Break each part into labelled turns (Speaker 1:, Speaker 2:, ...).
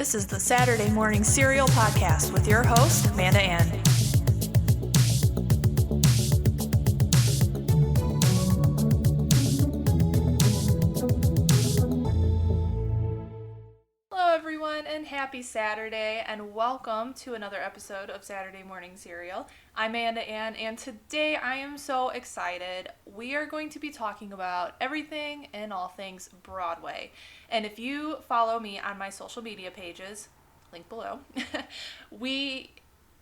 Speaker 1: This is the Saturday Morning Serial Podcast with your host, Amanda Ann. Hello, everyone, and happy Saturday, and welcome to another episode of Saturday Morning Serial. I'm Amanda Ann, and today I am so excited. We are going to be talking about everything and all things Broadway. And if you follow me on my social media pages, link below, I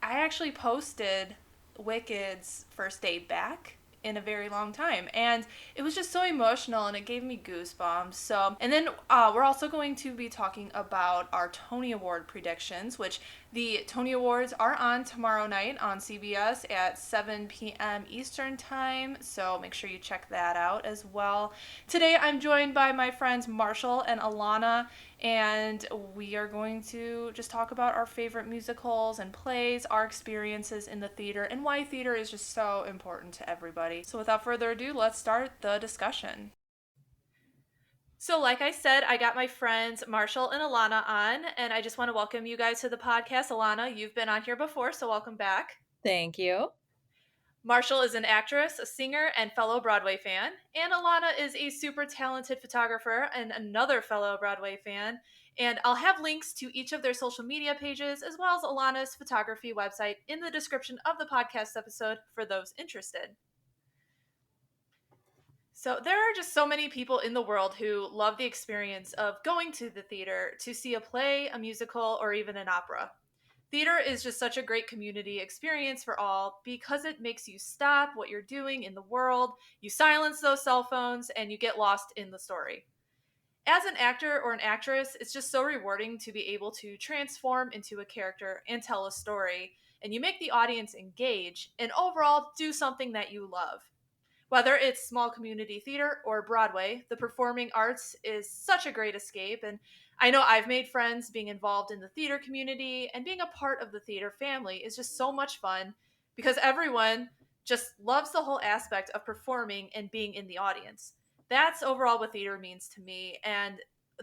Speaker 1: actually posted Wicked's first day back in a very long time, and it was just so emotional and it gave me goosebumps. And then we're also going to be talking about our Tony Award predictions, which the Tony Awards are on tomorrow night on CBS at 7 p.m. Eastern time, so make sure you check that out as well. Today I'm joined by my friends Marshall and Alana, and we are going to just talk about our favorite musicals and plays, our experiences in the theater, and why theater is just so important to everybody. So without further ado, let's start the discussion. So like I said, I got my friends Marshall and Alana on, and I just want to welcome you guys to the podcast. Alana, you've been on here before, so welcome back.
Speaker 2: Thank you.
Speaker 1: Marshall is an actress, a singer, and fellow Broadway fan. And Alana is a super talented photographer and another fellow Broadway fan. And I'll have links to each of their social media pages, as well as Alana's photography website, in the description of the podcast episode for those interested. So there are just so many people in the world who love the experience of going to the theater to see a play, a musical, or even an opera. Theater is just such a great community experience for all because it makes you stop what you're doing in the world, you silence those cell phones, and you get lost in the story. As an actor or an actress, it's just so rewarding to be able to transform into a character and tell a story, and you make the audience engage and overall do something that you love. Whether it's small community theater or Broadway, the performing arts is such a great escape, and I know I've made friends being involved in the theater community, and being a part of the theater family is just so much fun because everyone just loves the whole aspect of performing and being in the audience. That's overall what theater means to me, and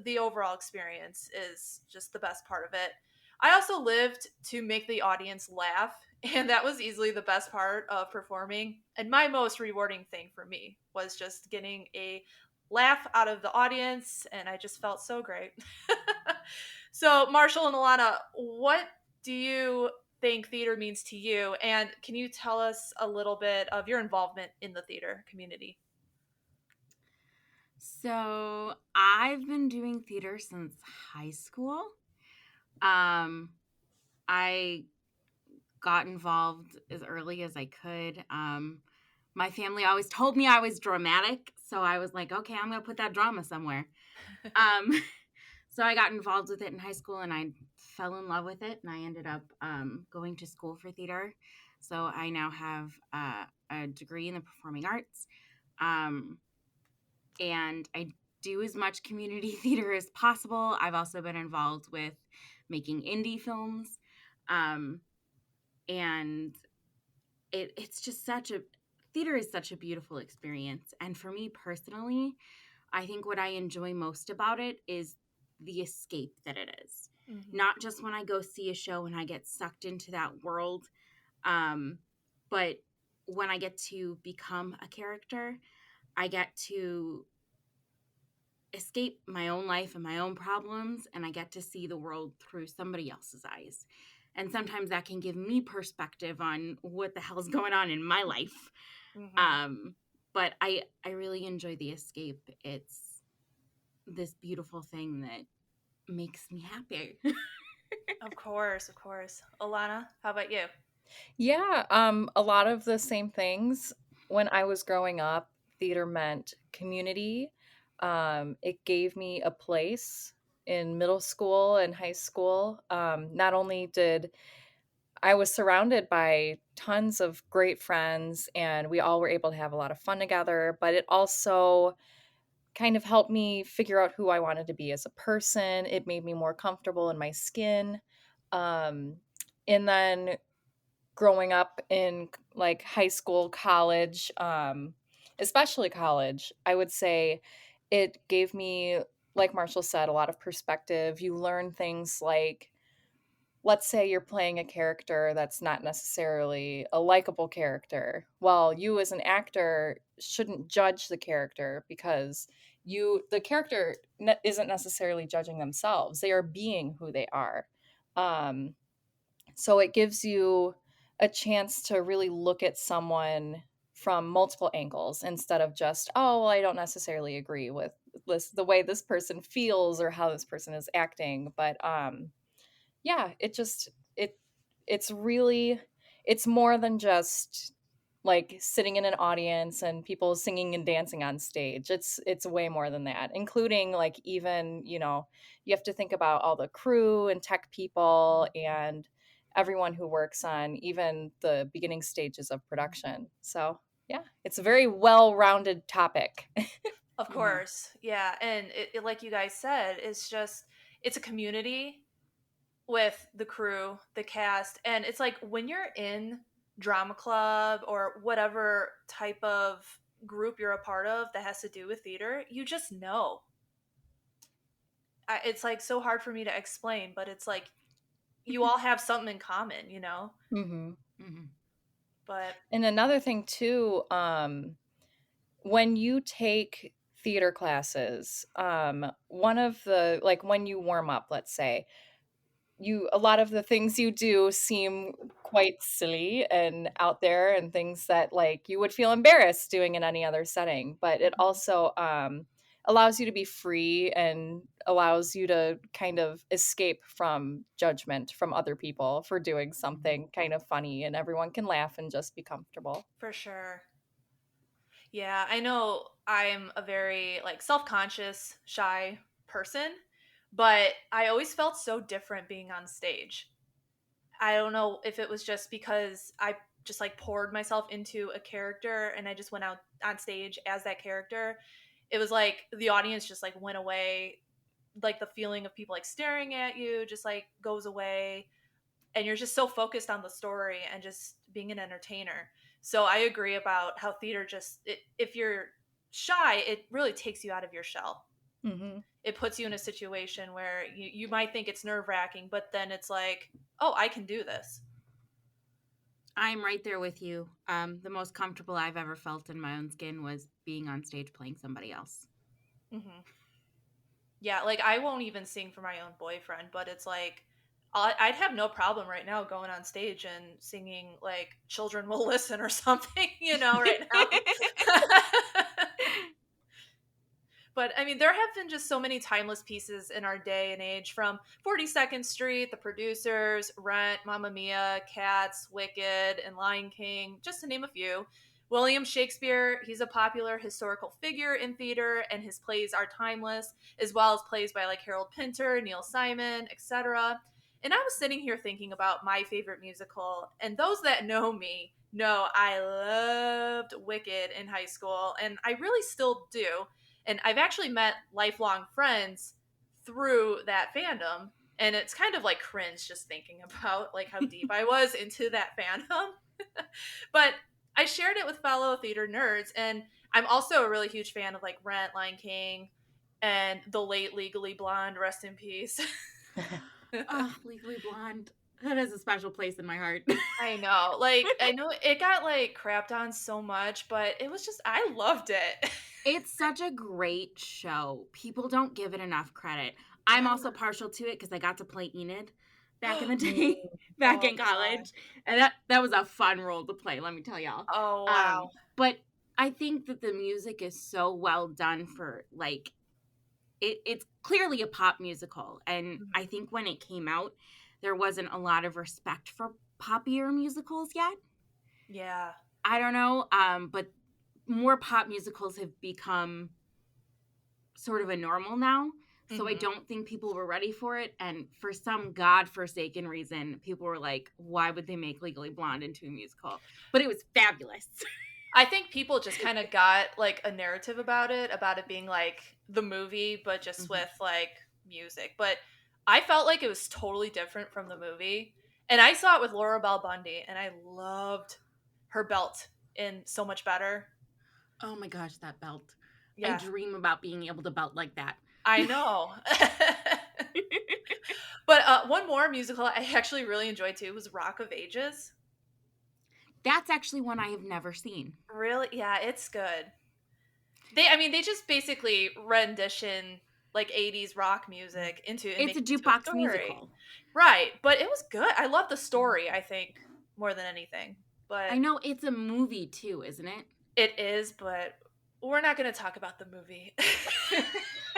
Speaker 1: the overall experience is just the best part of it. I also lived to make the audience laugh, and that was easily the best part of performing. And my most rewarding thing for me was just getting a laugh out of the audience, and I just felt so great. So, Marshall and Alana, what do you think theater means to you? And can you tell us a little bit of your involvement in the theater community?
Speaker 2: So I've been doing theater since high school. I got involved as early as I could. My family always told me I was dramatic, so I was like, okay, I'm going to put that drama somewhere. So I got involved with it in high school, and I fell in love with it, and I ended up going to school for theater. So I now have a degree in the performing arts. And I do as much community theater as possible. I've also been involved with making indie films. And it's just theater is such a beautiful experience. And for me personally, I think what I enjoy most about it is the escape that it is. Mm-hmm. Not just when I go see a show and I get sucked into that world, but when I get to become a character, I get to escape my own life and my own problems, and I get to see the world through somebody else's eyes. And sometimes that can give me perspective on what the hell's going on in my life. Mm-hmm. But I really enjoy the escape. It's this beautiful thing that makes me happy.
Speaker 1: Of course. Alana, how about you?
Speaker 3: Yeah, a lot of the same things. When I was growing up, theater meant community. It gave me a place in middle school and high school. Not only did I was surrounded by tons of great friends, and we all were able to have a lot of fun together, but it also kind of helped me figure out who I wanted to be as a person. It made me more comfortable in my skin. And then growing up in like high school, college, especially college, I would say it gave me like Marshall said, a lot of perspective. You learn things like, let's say you're playing a character that's not necessarily a likable character. Well, you as an actor shouldn't judge the character because the character isn't necessarily judging themselves. They are being who they are. Um, so it gives you a chance to really look at someone from multiple angles instead of just, oh, well, I don't necessarily agree with the way this person feels or how this person is acting. But yeah, it it's really, it's more than just like sitting in an audience and people singing and dancing on stage. It's way more than that, including like even, you have to think about all the crew and tech people and everyone who works on even the beginning stages of production. So, yeah, it's a very well-rounded topic.
Speaker 1: Of course. Yeah. And like you guys said, it's a community with the crew, the cast. And it's like when you're in drama club or whatever type of group you're a part of that has to do with theater, you just know. It's like so hard for me to explain, but it's like you all have something in common, you know?
Speaker 3: Mm-hmm.
Speaker 2: Mm-hmm.
Speaker 1: But
Speaker 3: And another thing too, when you take theater classes, one of the, like when you warm up, let's say, a lot of the things you do seem quite silly and out there and things that like you would feel embarrassed doing in any other setting, but it also allows you to be free and allows you to kind of escape from judgment from other people for doing something kind of funny, and everyone can laugh and just be comfortable.
Speaker 1: for sure. Yeah, I know I'm a very like self-conscious, shy person, but I always felt so different being on stage. I don't know if it was just because I just like poured myself into a character and I just went out on stage as that character. It was like the audience just like went away, like the feeling of people like staring at you just like goes away, and you're just so focused on the story and just being an entertainer. So I agree about how theater if you're shy, it really takes you out of your shell.
Speaker 3: Mm-hmm.
Speaker 1: It puts you in a situation where you might think it's nerve wracking, but then it's like, oh, I can do this.
Speaker 2: I'm right there with you. The most comfortable I've ever felt in my own skin was being on stage playing somebody else.
Speaker 1: Mm-hmm. Yeah, like I won't even sing for my own boyfriend, but it's like I'd have no problem right now going on stage and singing like "Children Will Listen" or something, right now. But I mean, there have been just so many timeless pieces in our day and age, from 42nd Street, The Producers, Rent, Mamma Mia, Cats, Wicked, and Lion King, just to name a few. William Shakespeare, he's a popular historical figure in theater, and his plays are timeless, as well as plays by like Harold Pinter, Neil Simon, etc. And I was sitting here thinking about my favorite musical, and those that know me know I loved Wicked in high school, and I really still do. And I've actually met lifelong friends through that fandom. And it's kind of like cringe just thinking about like how deep I was into that fandom. But I shared it with fellow theater nerds. And I'm also a really huge fan of like Rent, Lion King, and the late Legally Blonde, rest in peace.
Speaker 2: Oh, Legally Blonde. That has a special place in my heart.
Speaker 1: I know. Like, I know it got like crapped on so much, but it was just, I loved it.
Speaker 2: It's such a great show. People don't give it enough credit. I'm also partial to it because I got to play Enid back in the day, back in college. And that was a fun role to play, let me tell y'all.
Speaker 1: Oh, wow.
Speaker 2: But I think that the music is so well done for like it's clearly a pop musical. And I think when it came out, there wasn't a lot of respect for poppier musicals yet.
Speaker 1: Yeah.
Speaker 2: I don't know. But more pop musicals have become sort of a normal now. So I don't think people were ready for it. And for some godforsaken reason, people were like, why would they make Legally Blonde into a musical? But it was fabulous.
Speaker 1: I think people just kind of got like a narrative about it being like the movie, but just with like music. But I felt like it was totally different from the movie. And I saw it with Laura Bell Bundy, and I loved her belt in So Much Better.
Speaker 2: Oh my gosh, that belt.
Speaker 1: Yeah.
Speaker 2: I dream about being able to belt like that.
Speaker 1: I know. But one more musical I actually really enjoyed too was Rock of Ages.
Speaker 2: That's actually one I have never seen.
Speaker 1: Really? Yeah, it's good. They just basically rendition like 80s rock music into and
Speaker 2: It's
Speaker 1: make
Speaker 2: a
Speaker 1: it into a
Speaker 2: jukebox
Speaker 1: story.
Speaker 2: musical.
Speaker 1: Right, but it was good. I love the story, I think, more than anything.
Speaker 2: I
Speaker 1: But
Speaker 2: know it's a movie too, isn't it?
Speaker 1: it is, but we're not going to talk about the movie.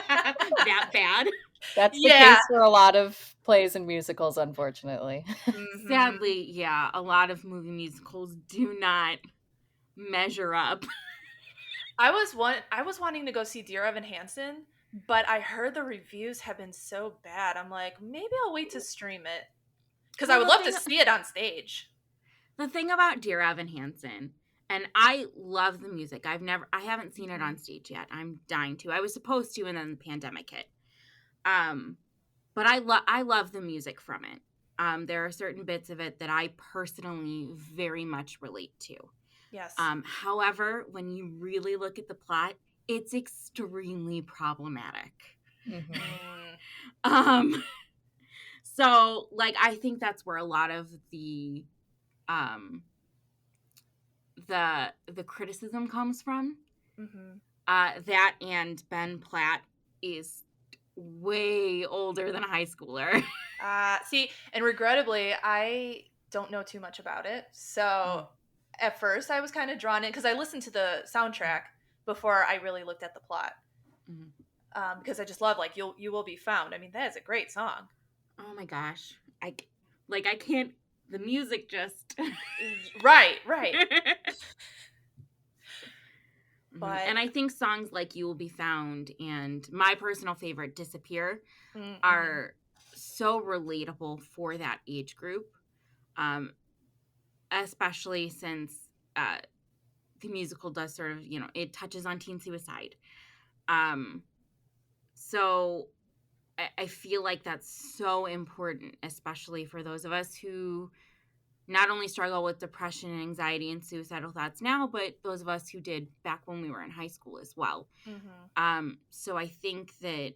Speaker 2: That bad?
Speaker 3: That's the
Speaker 1: Yeah.
Speaker 3: case for a lot of plays and musicals, unfortunately.
Speaker 1: Mhm.
Speaker 2: Sadly, yeah, a lot of movie musicals do not measure up.
Speaker 1: I was wanting to go see Dear Evan Hansen, but I heard the reviews have been so bad. I'm like, maybe I'll wait to stream it because I
Speaker 2: Well,
Speaker 1: would love to see it on stage.
Speaker 2: the thing about Dear Evan Hansen, and I love the music. I haven't seen it on stage yet. I'm dying to. I was supposed to, and then the pandemic hit. But I love the music from it. There are certain bits of it that I personally very much relate to.
Speaker 1: Yes.
Speaker 2: However, when you really look at the plot, it's extremely problematic.
Speaker 3: Mhm.
Speaker 2: Um, so like I think that's where a lot of um the criticism comes from.
Speaker 1: Mm-hmm.
Speaker 2: That and Ben Platt is way older than a high schooler.
Speaker 1: See, and regrettably, I don't know too much about it. So at first, I was kind of drawn in because I listened to the soundtrack before I really looked at the plot.
Speaker 2: Mhm.
Speaker 1: Because I just love like you will be found. I mean, that is a great song.
Speaker 2: Oh my gosh. I can't the music just
Speaker 1: Right. But
Speaker 2: and I think songs like You Will Be Found and my personal favorite Disappear
Speaker 1: mm-hmm.
Speaker 2: are so relatable for that age group. Especially since the musical does sort of, it touches on teen suicide. So I feel like that's so important, especially for those of us who not only struggle with depression and anxiety and suicidal thoughts now, but those of us who did back when we were in high school as well. So I think that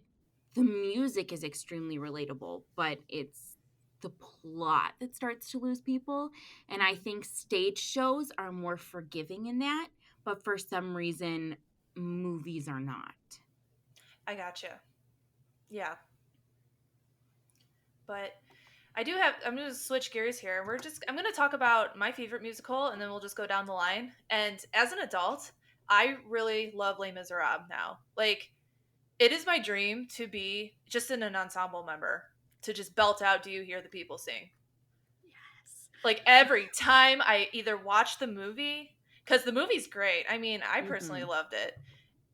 Speaker 2: the music is extremely relatable, but it's the plot that starts to lose people. And I think stage shows are more forgiving in that, but for some reason, movies are not.
Speaker 1: I gotcha. Yeah. But I'm going to switch gears here. I'm going to talk about my favorite musical and then we'll just go down the line. And as an adult, I really love Les Miserables now. Like, it is my dream to be just in an ensemble member, to just belt out Do You Hear the People Sing?
Speaker 2: Yes.
Speaker 1: Like, every time I either watch the movie, because the movie's great. I mean, I personally loved it.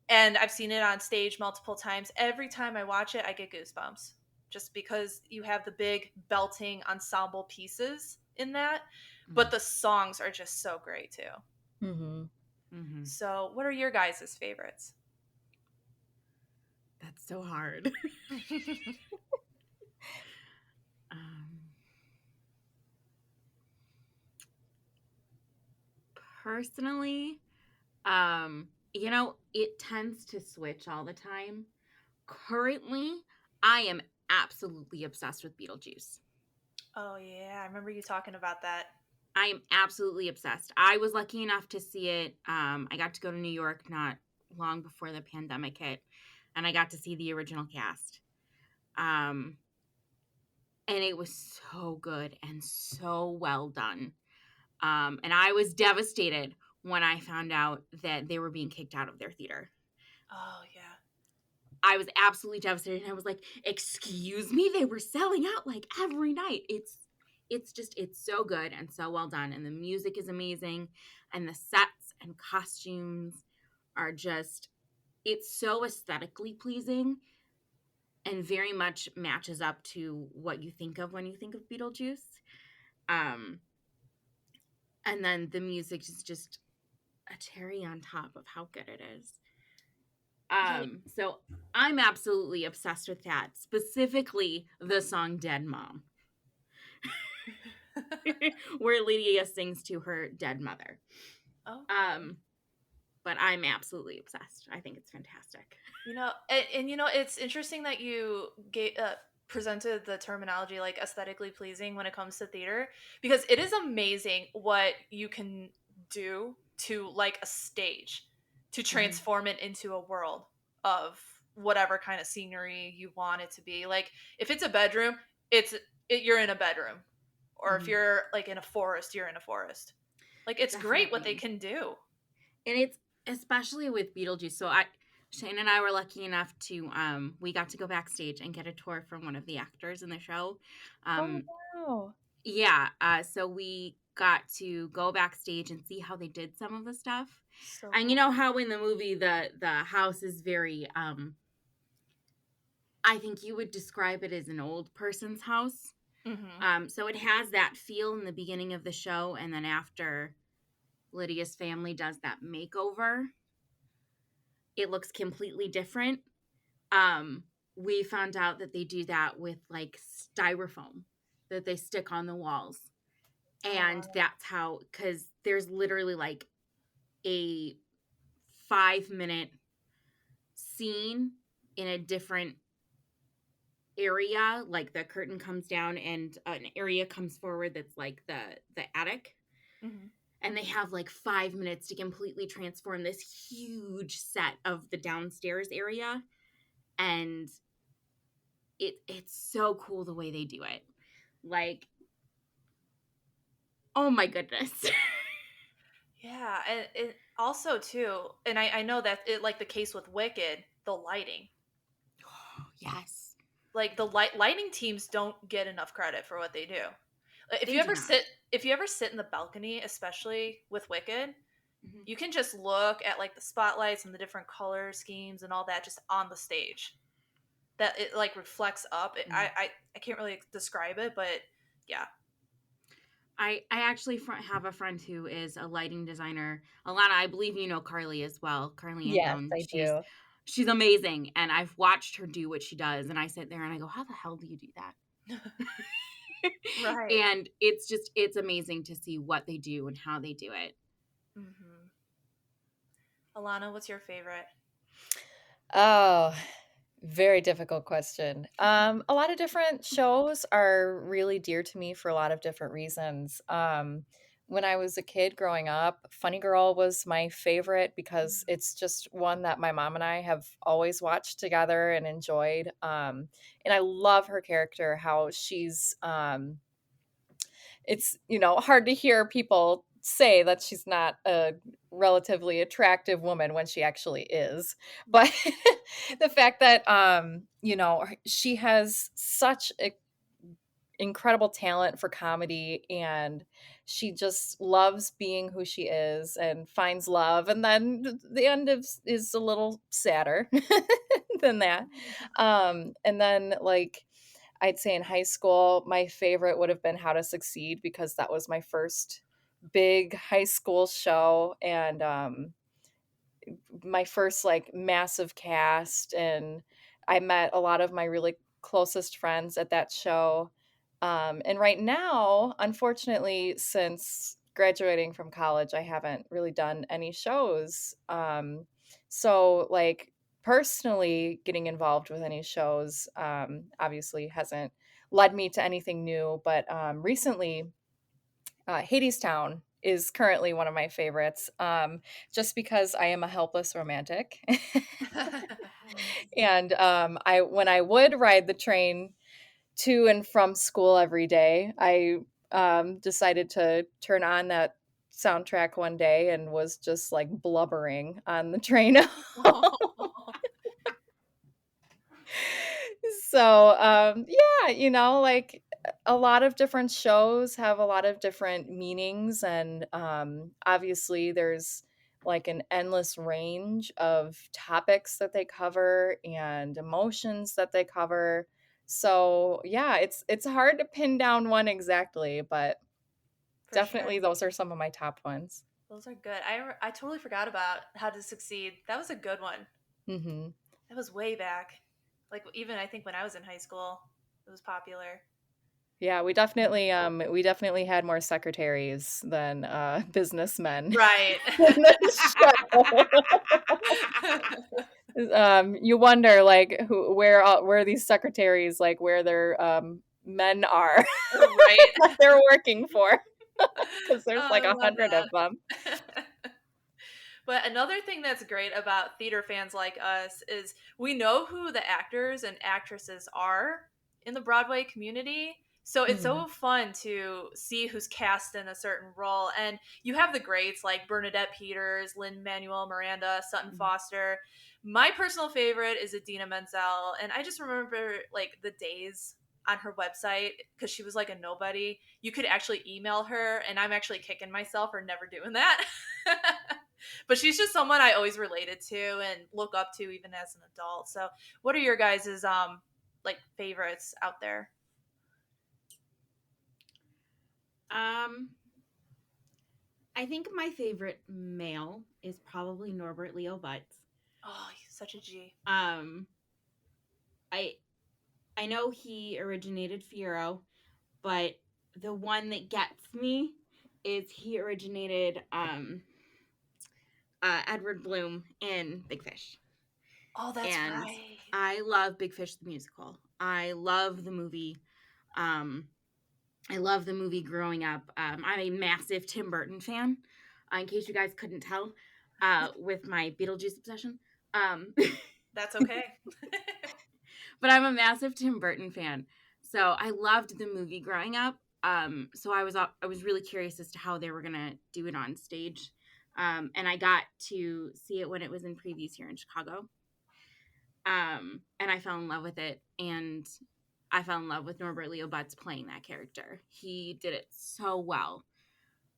Speaker 1: And I've seen it on stage multiple times. Every time I watch it, I get goosebumps just because you have the big belting ensemble pieces in that. But the songs are just so great too. So, what are your guys' favorites?
Speaker 2: That's so hard. Personally, it tends to switch all the time. Currently, I am absolutely obsessed with Beetlejuice.
Speaker 1: Oh yeah, I remember you talking about that.
Speaker 2: I am absolutely obsessed. I was lucky enough to see it. I got to go to New York not long before the pandemic hit, and I got to see the original cast. And it was so good and so well done. And I was devastated when I found out that they were being kicked out of their theater.
Speaker 1: Oh yeah.
Speaker 2: I was absolutely devastated. And I was like, excuse me? They were selling out like every night. It's so good and so well done. And the music is amazing. And the sets and costumes are just, it's so aesthetically pleasing and very much matches up to what you think of when you think of Beetlejuice. And then the music is just a cherry on top of how good it is. So I'm absolutely obsessed with that. Specifically, the song "Dead Mom," where Lydia sings to her dead mother.
Speaker 1: Okay.
Speaker 2: but I'm absolutely obsessed. I think it's fantastic.
Speaker 1: It's interesting that you presented the terminology like aesthetically pleasing when it comes to theater, because it is amazing what you can do to like a stage to transform it into a world of whatever kind of scenery you want it to be. Like if it's a bedroom, you're in a bedroom, or if you're like in a forest, you're in a forest. Like it's great what they
Speaker 2: Definitely.
Speaker 1: can do.
Speaker 2: And it's especially with Beetlejuice. So Shane and I were lucky enough to we got to go backstage and get a tour from one of the actors in the show.
Speaker 3: Oh,
Speaker 2: Um
Speaker 3: wow.
Speaker 2: yeah, so we got to go backstage and see how they did some of the stuff.
Speaker 1: So
Speaker 2: And you know how in the movie the house is very I think you would describe it as an old person's house. So it has that feel in the beginning of the show, and then after Lydia's family does that makeover, it looks completely different. Um, we found out that they do that with like styrofoam that they stick on the walls. And that's how, because there's literally like a 5-minute scene in a different area, like the curtain comes down and an area comes forward that's like the attic, and they have like 5 minutes to completely transform this huge set of the downstairs area, and it's so cool the way they do it. Like, oh my goodness.
Speaker 1: Yeah, and it also too, and I know that it like the case with Wicked, the lighting.
Speaker 2: Yes.
Speaker 1: Like the lighting teams don't get enough credit for what they do. Like,
Speaker 2: They do not.
Speaker 1: if you ever sit in the balcony, especially with Wicked, you can just look at like the spotlights and the different color schemes and all that just on the stage. That it like reflects up. I can't really describe it, but yeah.
Speaker 2: I actually have a friend who is a lighting designer. Alana, I believe you know Carly as well. Carly
Speaker 3: Yes,
Speaker 2: Antone.
Speaker 3: I do.
Speaker 2: She's amazing, and I've watched her do what she does, and I sit there and I go, how the hell do you do that?
Speaker 1: Right.
Speaker 2: And it's amazing to see what they do and how they do it.
Speaker 1: Alana, what's your favorite?
Speaker 3: Oh, very difficult question. A lot of different shows are really dear to me for a lot of different reasons. When I was a kid growing up, Funny Girl was my favorite because it's just one that my mom and I have always watched together and enjoyed. And I love her character, how she's it's, hard to hear people say that she's not a relatively attractive woman when she actually is. But the fact that she has such incredible talent for comedy, and she just loves being who she is and finds love, and then the end is a little sadder than that. And then like I'd say in high school, my favorite would have been How to Succeed, because that was my first big high school show, and my first like massive cast, and I met a lot of my really closest friends at that show. And right now, unfortunately, since graduating from college, I haven't really done any shows. So like personally getting involved with any shows obviously hasn't led me to anything new, but recently Hadestown is currently one of my favorites, just because I am a helpless romantic. And I when I would ride the train to and from school every day, I decided to turn on that soundtrack one day and was just like blubbering on the train. So yeah, like a lot of different shows have a lot of different meanings, and obviously there's like an endless range of topics that they cover and emotions that they cover. So yeah, it's hard to pin down one exactly, but
Speaker 1: For sure.
Speaker 3: definitely those are some of my top ones.
Speaker 1: Those are good. I totally forgot about How to Succeed. That was a good one.
Speaker 3: Hmm.
Speaker 1: That was way back. Like even I think when I was in high school, it was popular.
Speaker 3: Yeah, we definitely had more secretaries than businessmen
Speaker 1: Right.
Speaker 3: in this show. You wonder like where these secretaries like where their men are
Speaker 1: Right.
Speaker 3: that they're working for because
Speaker 1: Oh,
Speaker 3: there's like
Speaker 1: I love
Speaker 3: 100 of them.
Speaker 1: that. But another thing that's great about theater fans like us is we know who the actors and actresses are in the Broadway community. So it's
Speaker 2: Mhm.
Speaker 1: so fun to see who's cast in a certain role. And you have the greats like Bernadette Peters, Lin-Manuel Miranda, Sutton
Speaker 2: Mhm.
Speaker 1: Foster. My personal favorite is Idina Menzel. And I just remember like the days on her website because she was like a nobody. You could actually email her, and I'm actually kicking myself for never doing that. But she's just someone I always related to and look up to even as an adult. So, what are your guys' like favorites out there?
Speaker 2: Um, I think my favorite male is probably Norbert Leo Butz.
Speaker 1: Oh, he's such a G.
Speaker 2: Um, I I know he originated Fiero, but the one that gets me is he originated Edward Bloom in Big Fish.
Speaker 1: Oh, that's
Speaker 2: And
Speaker 1: right.
Speaker 2: I love Big Fish the musical. I love the movie. Um, I love the movie growing up. I'm a massive Tim Burton fan, in case you guys couldn't tell, with my Beetlejuice obsession. Um,
Speaker 1: That's okay.
Speaker 2: but I'm a massive Tim Burton fan. So I loved the movie growing up. So I was really curious as to how they were gonna do it on stage. And I got to see it when it was in previews here in Chicago. And I fell in love with it, and I fell in love with Norbert Leo Butz playing that character. He did it so well.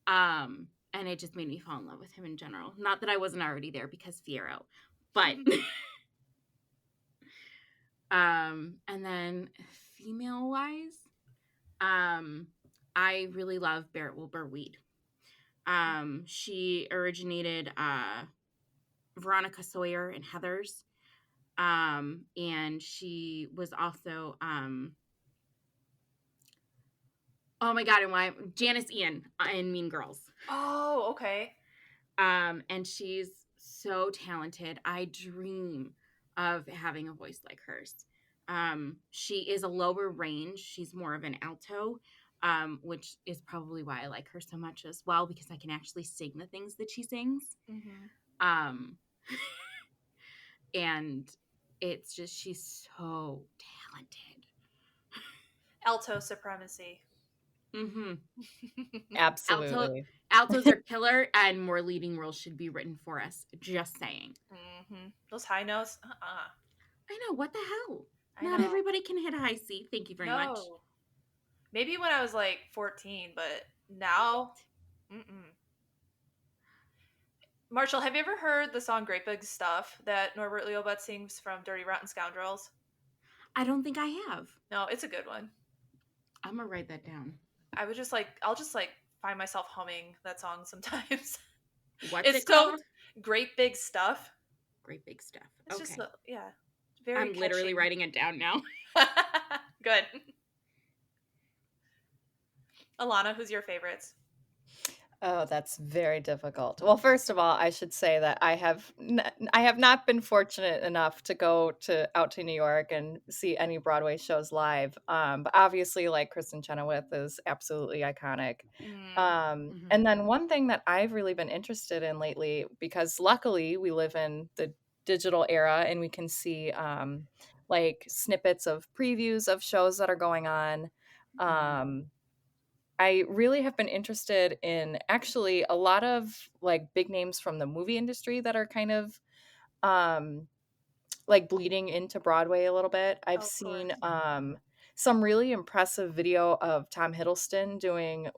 Speaker 2: And it just made me fall in love with him in general. Not that I wasn't already there because Fiero, but and then female wise, I really love Barrett Wilbur Weed. She originated Veronica Sawyer and Heathers. And she was also oh my god, and why Janice Ian in Mean Girls.
Speaker 1: Oh, okay.
Speaker 2: And she's so talented. I dream of having a voice like hers. She is a lower range. She's more of an alto, which is probably why I like her so much as well, because I can actually sing the things that she sings.
Speaker 1: Mm-hmm.
Speaker 2: Um, and it's just she's so talented.
Speaker 1: Alto supremacy.
Speaker 2: Mm-hmm. Alto
Speaker 3: Absolutely.
Speaker 2: altos are killer, and more leading roles should be written for us. Just saying.
Speaker 1: Mm-hmm. Those high notes.
Speaker 2: I know, what the hell?
Speaker 1: I
Speaker 2: Not
Speaker 1: know.
Speaker 2: everybody can hit a high C. Thank you very much.
Speaker 1: No. Maybe when I was like 14, but now, mm-mm. Marshall, have you ever heard the song "Great Big Stuff" that Norbert Leo Butz sings from Dirty Rotten Scoundrels?
Speaker 2: I don't think I have.
Speaker 1: No, it's a good one.
Speaker 2: I'm gonna write that down.
Speaker 1: I'll just like find myself humming that song sometimes.
Speaker 2: What's
Speaker 1: It's
Speaker 2: it
Speaker 1: so
Speaker 2: called?
Speaker 1: great big stuff.
Speaker 2: Great big stuff.
Speaker 1: It's
Speaker 2: Okay.
Speaker 1: just yeah, very
Speaker 2: I'm literally
Speaker 1: catchy.
Speaker 2: writing it down now.
Speaker 1: Good. Alana, who's your favorites?
Speaker 3: Oh, that's very difficult. Well, first of all, I should say that I have not been fortunate enough to go out to New York and see any Broadway shows live. But obviously, like Kristen Chenoweth is absolutely iconic.
Speaker 1: Mm.
Speaker 3: And then one thing that I've really been interested in lately, because luckily we live in the digital era and we can see like snippets of previews of shows that are going on. I really have been interested in actually a lot of like big names from the movie industry that are kind of um like bleeding into Broadway a little bit. I've
Speaker 1: Oh, of
Speaker 3: seen
Speaker 1: course.
Speaker 3: some really impressive video of Tom Hiddleston doing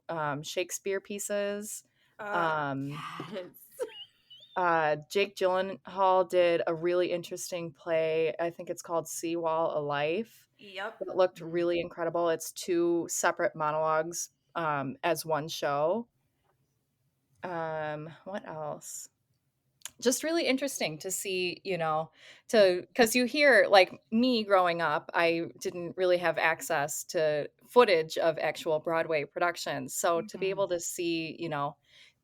Speaker 3: Shakespeare pieces. Um
Speaker 2: Yes.
Speaker 3: Jake Gyllenhaal did a really interesting play. I think it's called Seawall of Life.
Speaker 1: Yep.
Speaker 3: It looked really incredible. It's two separate monologues as one show. What else? just really interesting to see, because you hear, like me growing up, I didn't really have access to footage of actual Broadway productions. So to be able to see,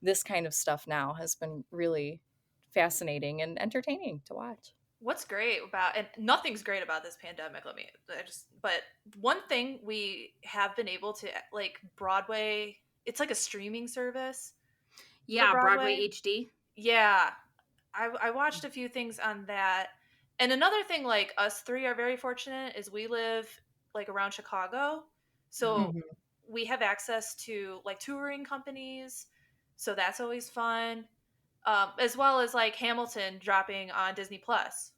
Speaker 3: this kind of stuff now has been really fascinating and entertaining to watch.
Speaker 1: What's great about, and nothing's great about this pandemic, but one thing we have been able to, like Broadway, it's like a streaming service for
Speaker 2: Yeah, Broadway
Speaker 1: Broadway.
Speaker 2: HD.
Speaker 1: Yeah. I watched a few things on that. And another thing, like us three are very fortunate, is we live like around Chicago. So
Speaker 3: Mhm.
Speaker 1: we have access to like touring companies. So that's always fun. As well as like Hamilton dropping on Disney Plus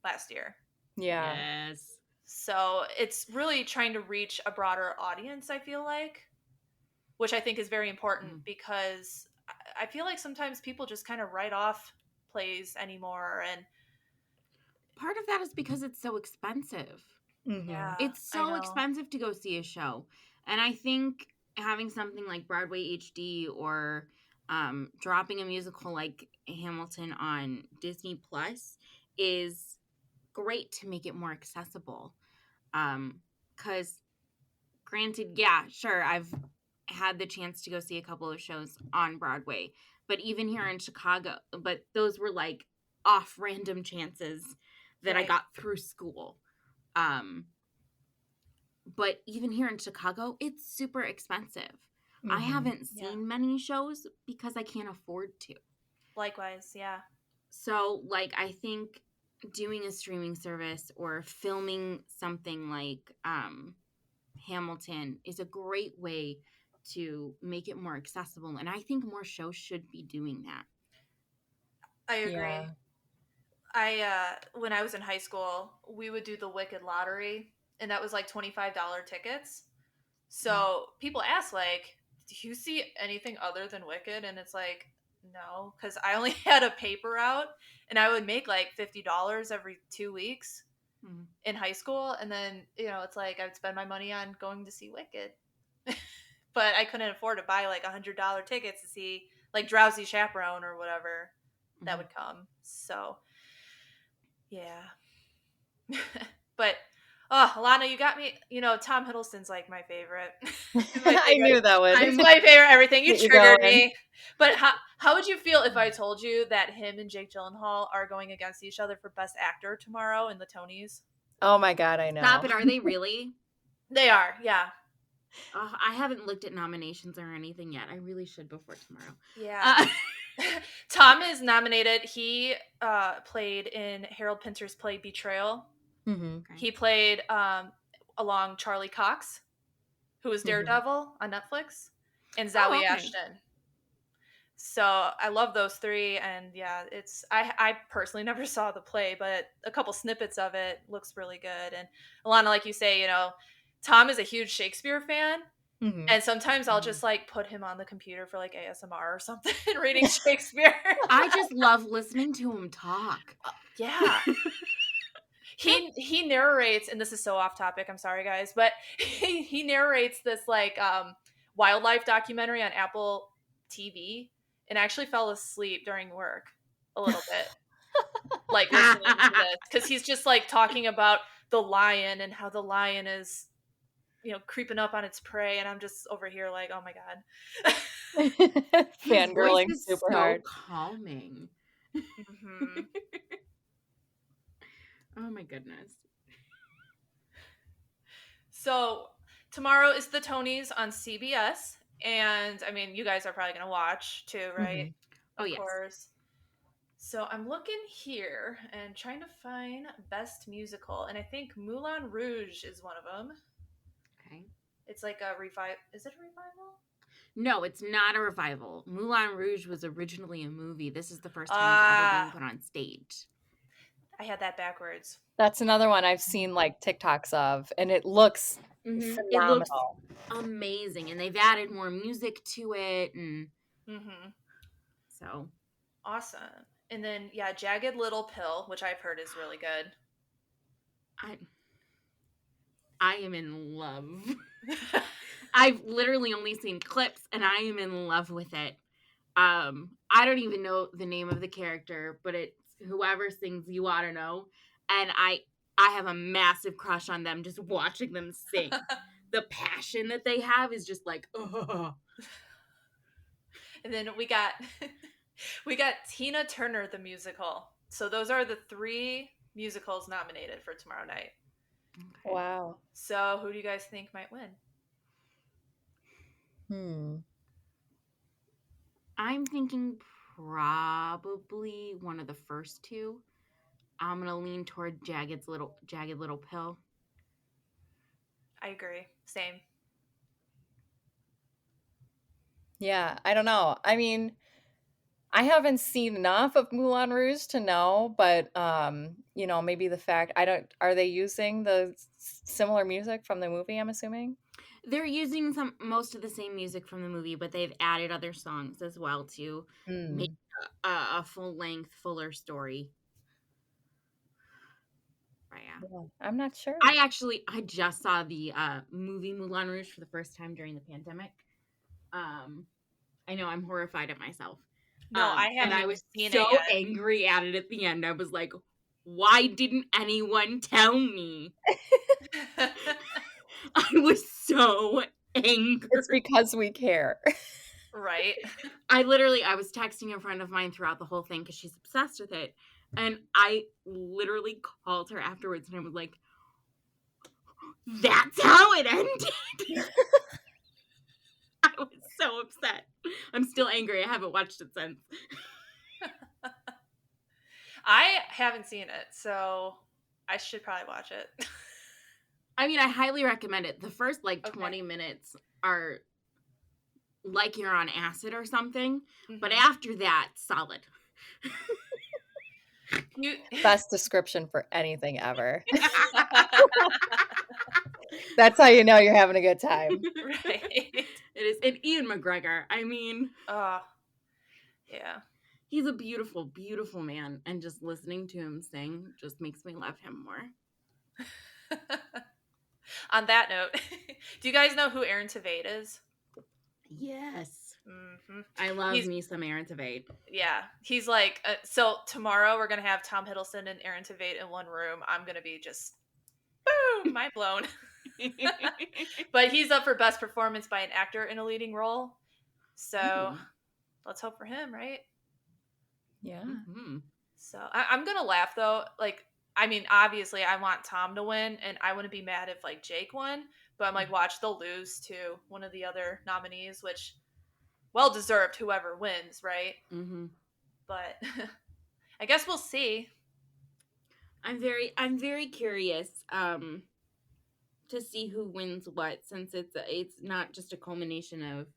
Speaker 1: last year.
Speaker 3: Yeah.
Speaker 2: Yes.
Speaker 1: So it's really trying to reach a broader audience, I feel like, which I think is very important because I feel like sometimes people just kind of write off plays anymore. And
Speaker 2: Part of that is because it's so expensive.
Speaker 3: Mhm.
Speaker 1: yeah,
Speaker 2: It's
Speaker 1: I
Speaker 2: so
Speaker 1: know.
Speaker 2: expensive to go see a show. And I think having something like Broadway HD or dropping a musical like Hamilton on Disney Plus is great to make it more accessible. Because, granted, yeah, sure, I've had the chance to go see a couple of shows on Broadway, but even here in Chicago, but those were like off random chances that I
Speaker 1: Right.
Speaker 2: got through school. Um, but even here in Chicago, it's super expensive. I
Speaker 3: Mhm.
Speaker 2: haven't
Speaker 1: Yeah.
Speaker 2: seen many shows because I can't afford to.
Speaker 1: Likewise. Yeah.
Speaker 2: So, like, I think doing a streaming service or filming something like Hamilton is a great way to make it more accessible. And I think more shows should be doing that.
Speaker 1: I agree.
Speaker 3: Yeah.
Speaker 1: When I was in high school, we would do the Wicked lottery, and that was like $25 tickets. So people ask, like, do you see anything other than Wicked? And it's like, no, because I only had a paper out, and I would make like $50 every 2 weeks
Speaker 2: Mm-hmm.
Speaker 1: in high school. And then, it's like I'd spend my money on going to see Wicked. But I couldn't afford to buy like $100 tickets to see like Drowsy Chaperone or whatever that
Speaker 2: Mm-hmm.
Speaker 1: would come. So, yeah. But Alana, you got me. Tom Hiddleston's like my favorite. He's my
Speaker 3: I
Speaker 1: favorite.
Speaker 3: knew that would
Speaker 1: He's my favorite everything. You
Speaker 3: get you
Speaker 1: triggered
Speaker 3: going.
Speaker 1: me. But how would you feel if I told you that him and Jake Gyllenhaal are going against each other for Best Actor tomorrow in the Tonys?
Speaker 3: Oh my God, I
Speaker 2: Stop
Speaker 3: know.
Speaker 2: it. Are they really?
Speaker 1: They are, yeah.
Speaker 2: I haven't looked at nominations or anything yet. I really should before tomorrow.
Speaker 1: Yeah. Tom is nominated. He played in Harold Pinter's play Betrayal.
Speaker 3: Mhm.
Speaker 2: Okay.
Speaker 1: He played along Charlie Cox, who was
Speaker 3: Mhm.
Speaker 1: Daredevil on Netflix, and
Speaker 2: Oh,
Speaker 1: Zawe
Speaker 2: okay.
Speaker 1: Ashton. So I love those three, and yeah, I personally never saw the play, but a couple snippets of it looks really good. And Alana, like you say, Tom is a huge Shakespeare fan,
Speaker 3: Mhm.
Speaker 1: and sometimes I'll just like put him on the computer for like ASMR or something, reading Shakespeare.
Speaker 2: I just love listening to him talk.
Speaker 1: Yeah. He narrates, and this is so off topic, I'm sorry guys, but he narrates this like wildlife documentary on Apple TV, and I actually fell asleep during work a little bit, like listening to this, because he's just like talking about the lion and how the lion is creeping up on its prey, and I'm just over here like, oh my god.
Speaker 2: His voice
Speaker 3: Fangirling
Speaker 2: is
Speaker 3: super
Speaker 2: so
Speaker 3: hard.
Speaker 2: calming.
Speaker 1: Hmm.
Speaker 2: Oh my goodness.
Speaker 1: So tomorrow is the Tonys on CBS, and I mean, you guys are probably gonna watch too, right?
Speaker 3: Mhm.
Speaker 2: Oh,
Speaker 1: Of
Speaker 2: yes.
Speaker 1: course. So I'm looking here and trying to find best musical, and I think Moulin Rouge is one of them.
Speaker 2: Okay.
Speaker 1: It's like a revive. Is it a revival?
Speaker 2: No, it's not a revival. Moulin Rouge was originally a movie. This is the first time it's ever being
Speaker 1: Ah,
Speaker 2: put on stage.
Speaker 1: I had that backwards.
Speaker 3: That's another one I've seen like TikToks of, and it looks
Speaker 2: It looks
Speaker 3: phenomenal.
Speaker 2: amazing, and they've added more music to it, and
Speaker 1: Mm-hmm.
Speaker 2: so
Speaker 1: Awesome. And then yeah, Jagged Little Pill, which I've heard is really good.
Speaker 2: I am in love. I've literally only seen clips, and I am in love with it. I don't even know the name of the character, but it's whoever sings You Oughta Know. And I have a massive crush on them just watching them sing. The passion that they have is just like, oh.
Speaker 1: And then we got we got Tina Turner the musical. So those are the 3 musicals nominated for tomorrow night.
Speaker 2: Okay.
Speaker 3: Wow.
Speaker 1: So who do you guys think might win?
Speaker 2: I'm thinking probably one of the first 2. I'm gonna lean toward Jagged Little Pill.
Speaker 1: I agree. Same.
Speaker 3: Yeah, I don't know. I mean, I haven't seen enough of Moulin Rouge to know, but maybe the fact are they using the similar music from the movie, I'm assuming?
Speaker 2: They're using most of the same music from the movie, but they've added other songs as well to make a full-length, fuller story.
Speaker 3: Yeah, I'm not sure.
Speaker 2: I just saw the movie Moulin Rouge for the first time during the pandemic. I know I'm horrified at myself.
Speaker 1: No, I haven't.
Speaker 2: And I was so angry at it at the end. I was like, why didn't anyone tell me? I was so angry.
Speaker 3: It's because we care.
Speaker 1: Right.
Speaker 2: I was texting a friend of mine throughout the whole thing because she's obsessed with it. And I literally called her afterwards and I was like, that's how it ended. I was so upset. I'm still angry. I haven't watched it since.
Speaker 1: I haven't seen it, so I should probably watch it.
Speaker 2: I mean, I highly recommend it. The first 20 minutes are like you're on acid or something, but after that, solid.
Speaker 3: Best description for anything ever. That's how you know you're having a good time.
Speaker 1: Right.
Speaker 2: It is. And Ian McGregor, I mean.
Speaker 1: Yeah.
Speaker 2: He's a beautiful, beautiful man. And just listening to him sing just makes me love him more.
Speaker 1: On that note, do you guys know who Aaron Tveit is?
Speaker 2: Yes. I love me some Aaron Tveit.
Speaker 1: Yeah. He's like, so tomorrow we're going to have Tom Hiddleston and Aaron Tveit in one room. I'm going to be just, boom, mind blown. But he's up for best performance by an actor in a leading role. So let's hope for him, right?
Speaker 3: Yeah.
Speaker 1: So I'm going to laugh though. Like, I mean, obviously I want Tom to win and I wouldn't be mad if like Jake won, but I'm like, watch they'll lose to one of the other nominees, which well deserved whoever wins, right? But I guess we'll see.
Speaker 2: I'm very curious to see who wins what, since it's not just a culmination of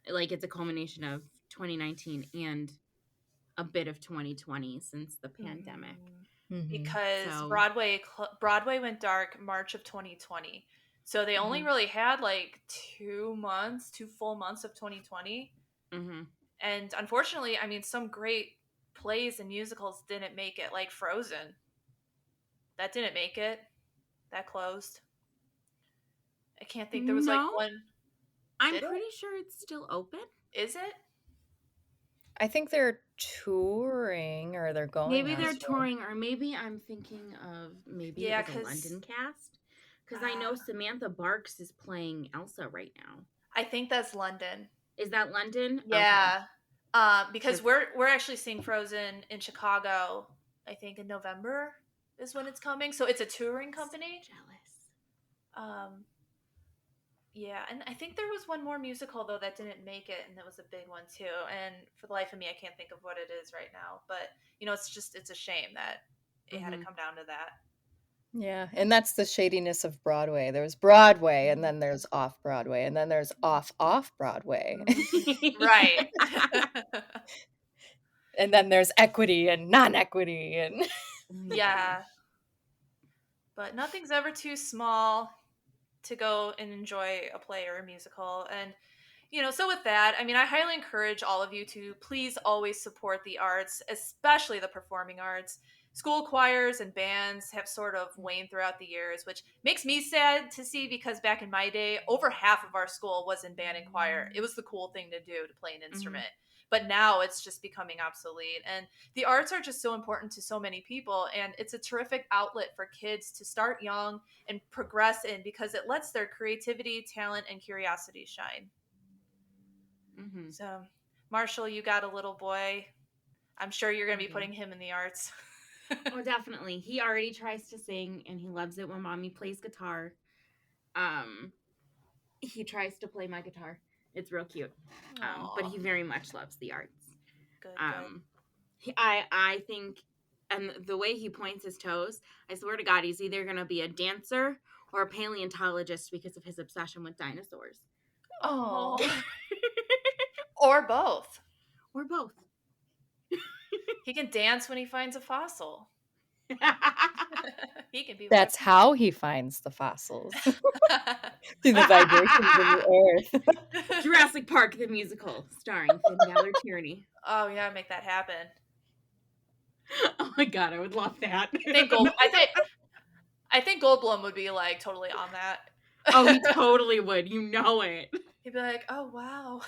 Speaker 2: it's a culmination of 2019 and a bit of 2020 since the pandemic.
Speaker 1: Because Broadway went dark March of 2020. So they only really had like 2 full months of 2020. And unfortunately, I mean, some great plays and musicals didn't make it, like Frozen. That didn't make it. That closed. I can't think there was like one.
Speaker 2: I'm pretty sure it's still open.
Speaker 1: Is it?
Speaker 3: I think they're touring or they're going.
Speaker 2: Maybe they're touring, or maybe I'm thinking of it was a London cast. Because I know Samantha Barks is playing Elsa right now.
Speaker 1: I think that's London.
Speaker 2: Is that London?
Speaker 1: Yeah. Okay. Because we're actually seeing Frozen in Chicago, I think in November is when it's coming. So it's a touring company.
Speaker 2: So jealous.
Speaker 1: Yeah, and I think there was one more musical though that didn't make it, and it was a big one too. And for the life of me, I can't think of what it is right now. But it's a shame that it had to come down to that.
Speaker 3: Yeah, and that's the shadiness of Broadway. There's Broadway, and then there's off Broadway, and then there's off Broadway.
Speaker 1: Right.
Speaker 3: And then there's equity and non-equity, and
Speaker 1: yeah. But nothing's ever too small to go and enjoy a play or a musical. And so with that, I mean, I highly encourage all of you to please always support the arts, especially the performing arts. school choirs and bands have sort of waned throughout the years, which makes me sad to see because back in my day, over half of our school was in band and choir. It was the cool thing to do, to play an instrument. But now it's just becoming obsolete. And the arts are just so important to so many people. And it's a terrific outlet for kids to start young and progress in because it lets their creativity, talent, and curiosity shine. So, Marshall, you got a little boy. I'm sure you're going to be putting him in the arts.
Speaker 2: Oh, definitely. He already tries to sing, and he loves it when mommy plays guitar. He tries to play my guitar. It's real cute. But he very much loves the arts.
Speaker 1: Good.
Speaker 2: I think, and the way he points his toes, I swear to God, he's either going to be a dancer or a paleontologist because of his obsession with dinosaurs.
Speaker 1: Oh. Or both.
Speaker 2: Or both.
Speaker 1: He can dance when he finds a fossil. He can be.
Speaker 3: That's how he finds the fossils. Through the vibrations in the earth.
Speaker 2: Jurassic Park the musical, starring Finn Balor Tierney.
Speaker 1: Oh yeah, make that happen.
Speaker 2: Oh my God, I would love that.
Speaker 1: I think Goldblum would be like totally on that.
Speaker 2: Oh, he totally would. You know it.
Speaker 1: He'd be like, "Oh wow."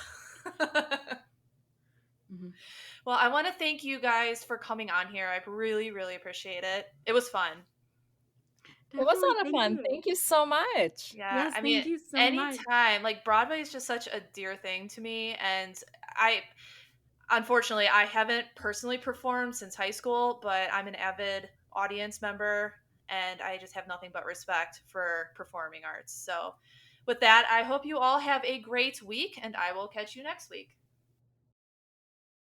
Speaker 1: Well, I want to thank you guys for coming on here. I really, really appreciate it. It was fun.
Speaker 3: It was a lot of fun. Thank you so much.
Speaker 1: Yeah,
Speaker 2: yes,
Speaker 1: I mean,
Speaker 2: thank you so
Speaker 1: anytime. Like Broadway is just such a dear thing to me, and unfortunately, I haven't personally performed since high school, but I'm an avid audience member, and I just have nothing but respect for performing arts. So, with that, I hope you all have a great week, and I will catch you next week.